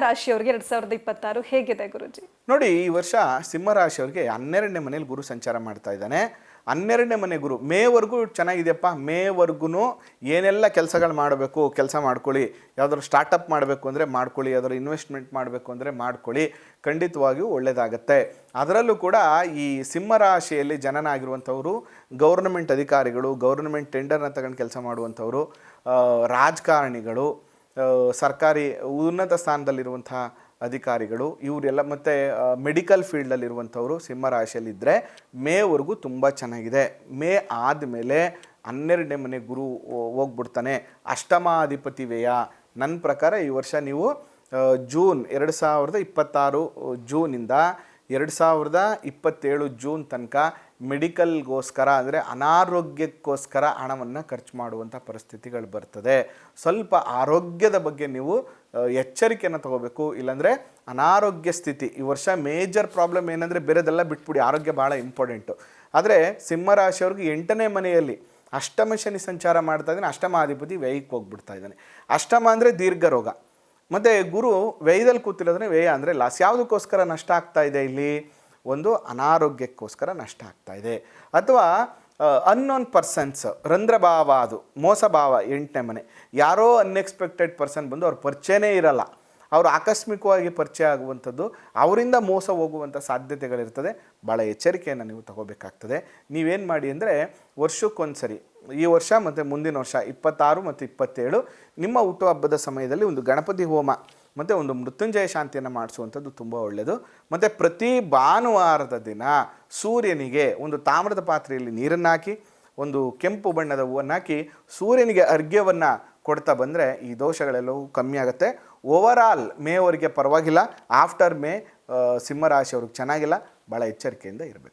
ರಾಶಿಯವರಿಗೆ 2026 ಹೇಗಿದೆ ಗುರುಜಿ? ನೋಡಿ, ಈ ವರ್ಷ ಸಿಂಹರಾಶಿಯವರಿಗೆ 12ನೇ ಮನೇಲಿ ಗುರು ಸಂಚಾರ ಮಾಡ್ತಾ ಇದ್ದಾನೆ. 12ನೇ ಮನೆ ಗುರು ಮೇವರೆಗೂ ಚೆನ್ನಾಗಿದೆಯಪ್ಪ. ಮೇವರೆಗೂ ಏನೆಲ್ಲ ಕೆಲಸಗಳು ಮಾಡಬೇಕು ಕೆಲಸ ಮಾಡ್ಕೊಳ್ಳಿ. ಯಾವುದಾದ್ರು ಸ್ಟಾರ್ಟಪ್ ಮಾಡಬೇಕು ಅಂದರೆ ಮಾಡ್ಕೊಳ್ಳಿ, ಯಾವ್ದಾದ್ರು ಇನ್ವೆಸ್ಟ್ಮೆಂಟ್ ಮಾಡಬೇಕು ಅಂದರೆ ಮಾಡ್ಕೊಳ್ಳಿ, ಖಂಡಿತವಾಗಿಯೂ ಒಳ್ಳೆಯದಾಗತ್ತೆ. ಅದರಲ್ಲೂ ಕೂಡ ಈ ಸಿಂಹರಾಶಿಯಲ್ಲಿ ಜನನ ಆಗಿರುವಂಥವರು ಗೌರ್ನಮೆಂಟ್ ಅಧಿಕಾರಿಗಳು, ಗೌರ್ನಮೆಂಟ್ ಟೆಂಡರ್ನ ತಗೊಂಡು ಕೆಲಸ ಮಾಡುವಂಥವರು, ರಾಜಕಾರಣಿಗಳು, ಸರ್ಕಾರಿ ಉನ್ನತ ಸ್ಥಾನದಲ್ಲಿರುವಂಥ ಅಧಿಕಾರಿಗಳು, ಇವರೆಲ್ಲ ಮತ್ತು ಮೆಡಿಕಲ್ ಫೀಲ್ಡಲ್ಲಿರುವಂಥವರು ಸಿಂಹರಾಶಿಯಲ್ಲಿದ್ದರೆ ಮೇವರೆಗೂ ತುಂಬ ಚೆನ್ನಾಗಿದೆ. ಮೇ ಆದಮೇಲೆ 12ನೇ ಮನೆ ಗುರು ಹೋಗ್ಬಿಡ್ತಾನೆ. ಅಷ್ಟಮಾಧಿಪತಿ ವ್ಯಯ. ನನ್ನ ಪ್ರಕಾರ ಈ ವರ್ಷ ನೀವು ಜೂನ್ 2026 ಜೂನಿಂದ 2027 ಜೂನ್ ತನಕ ಮೆಡಿಕಲ್ಗೋಸ್ಕರ ಅಂದರೆ ಅನಾರೋಗ್ಯಕ್ಕೋಸ್ಕರ ಹಣವನ್ನು ಖರ್ಚು ಮಾಡುವಂಥ ಪರಿಸ್ಥಿತಿಗಳು ಬರ್ತದೆ. ಸ್ವಲ್ಪ ಆರೋಗ್ಯದ ಬಗ್ಗೆ ನೀವು ಎಚ್ಚರಿಕೆಯನ್ನು ತಗೋಬೇಕು. ಇಲ್ಲಾಂದರೆ ಅನಾರೋಗ್ಯ ಸ್ಥಿತಿ ಈ ವರ್ಷ ಮೇಜರ್ ಪ್ರಾಬ್ಲಮ್ ಏನಂದರೆ ಬೇರೆದೆಲ್ಲ ಬಿಟ್ಬಿಡಿ, ಆರೋಗ್ಯ ಭಾಳ ಇಂಪಾರ್ಟೆಂಟು. ಆದರೆ ಸಿಂಹರಾಶಿಯವ್ರಿಗೆ 8ನೇ ಮನೆಯಲ್ಲಿ ಅಷ್ಟಮ ಶನಿ ಸಂಚಾರ ಮಾಡ್ತಾ ಇದ್ದಾನೆ. ಅಷ್ಟಮಾಧಿಪತಿ ವ್ಯಯಕ್ಕೆ ಹೋಗ್ಬಿಡ್ತಾ ಇದ್ದಾನೆ. ಅಷ್ಟಮ ಅಂದರೆ ದೀರ್ಘ ರೋಗ. ಮತ್ತು ಗುರು ವ್ಯಯದಲ್ಲಿ ಕೂತಿರೋದ್ರೆ ವ್ಯಯ ಅಂದರೆ ಲಾಸ್. ಯಾವುದಕ್ಕೋಸ್ಕರ ನಷ್ಟ ಆಗ್ತಾ ಇದೆ ಇಲ್ಲಿ? ಒಂದು ಅನಾರೋಗ್ಯಕ್ಕೋಸ್ಕರ ನಷ್ಟ ಆಗ್ತಾ ಇದೆ. ಅಥವಾ ಅನ್ನೋನ್ ಪರ್ಸನ್ಸ್, ರಂಧ್ರಭಾವ, ಅದು ಮೋಸ ಭಾವ 8ನೇ ಮನೆ. ಯಾರೋ ಅನ್ಎಕ್ಸ್ಪೆಕ್ಟೆಡ್ ಪರ್ಸನ್ ಬಂದು ಅವ್ರ ಪರಿಚಯನೇ ಇರಲ್ಲ, ಅವರು ಆಕಸ್ಮಿಕವಾಗಿ ಪರಿಚಯ ಆಗುವಂಥದ್ದು, ಅವರಿಂದ ಮೋಸ ಹೋಗುವಂಥ ಸಾಧ್ಯತೆಗಳಿರ್ತದೆ. ಭಾಳ ಎಚ್ಚರಿಕೆಯನ್ನು ನೀವು ತಗೋಬೇಕಾಗ್ತದೆ. ನೀವೇನು ಮಾಡಿ ಅಂದರೆ ವರ್ಷಕ್ಕೊಂದು ಸರಿ, ಈ ವರ್ಷ ಮತ್ತು ಮುಂದಿನ ವರ್ಷ 26 ಮತ್ತು 27 ನಿಮ್ಮ ಹುಟ್ಟುಹಬ್ಬದ ಸಮಯದಲ್ಲಿ ಒಂದು ಗಣಪತಿ ಹೋಮ ಮತ್ತು ಒಂದು ಮೃತ್ಯುಂಜಯ ಶಾಂತಿಯನ್ನು ಮಾಡಿಸುವಂಥದ್ದು ತುಂಬ ಒಳ್ಳೆಯದು. ಮತ್ತು ಪ್ರತಿ ಭಾನುವಾರದ ದಿನ ಸೂರ್ಯನಿಗೆ ಒಂದು ತಾಮ್ರದ ಪಾತ್ರೆಯಲ್ಲಿ ನೀರನ್ನು ಹಾಕಿ, ಒಂದು ಕೆಂಪು ಬಣ್ಣದ ಹೂವನ್ನು ಹಾಕಿ ಸೂರ್ಯನಿಗೆ ಅರ್ಘ್ಯವನ್ನು ಕೊಡ್ತಾ ಬಂದರೆ ಈ ದೋಷಗಳೆಲ್ಲವೂ ಕಮ್ಮಿ ಆಗುತ್ತೆ. ಓವರಾಲ್ ಮೇವರೆಗೆ ಪರವಾಗಿಲ್ಲ. ಆಫ್ಟರ್ ಮೇ ಸಿಂಹರಾಶಿಯವ್ರಿಗೆ ಚೆನ್ನಾಗಿಲ್ಲ. ಭಾಳ ಎಚ್ಚರಿಕೆಯಿಂದ ಇರಬೇಕು.